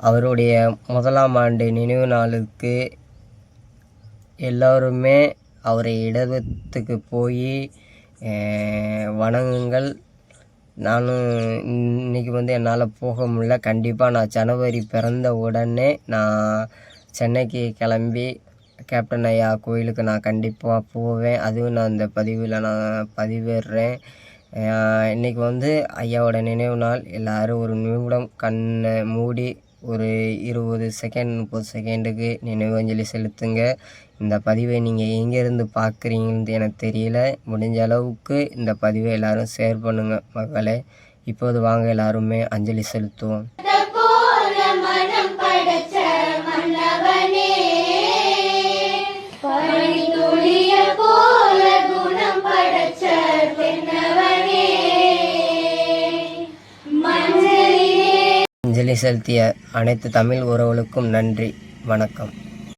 அவருடைய 1ஆம் ஆண்டு நினைவு நாளுக்கு எல்லோருமே அவரை இடத்துக்கு போய் வணங்குங்கள். நானும் இன்றைக்கி என்னால் போக முடியல. கண்டிப்பாக நான் ஜனவரி பிறந்த உடனே நான் சென்னைக்கு கிளம்பி கேப்டன் ஐயா கோயிலுக்கு நான் கண்டிப்பாக போவேன். அதுவும் நான் இந்த பதிவில் நான் பதிவிடுறேன். இன்றைக்கி ஐயாவோட நினைவு நாள். எல்லோரும் ஒரு நிமிடம் கண்ணை மூடி ஒரு 20 செகண்ட் 30 செகண்டுக்கு நினைவஞ்சலி செலுத்துங்க. இந்த பதிவை நீங்கள் எங்கேருந்து பார்க்குறீங்கன்னு எனக்கு தெரியல. முடிஞ்ச அளவுக்கு இந்த பதிவை எல்லோரும் ஷேர் பண்ணுங்கள் மக்களே. இப்போது வாங்க எல்லாருமே அஞ்சலி செலுத்துவோம். அஞ்சலி செலுத்திய அனைத்து தமிழ் உறவுகளுக்கும் நன்றி. வணக்கம்.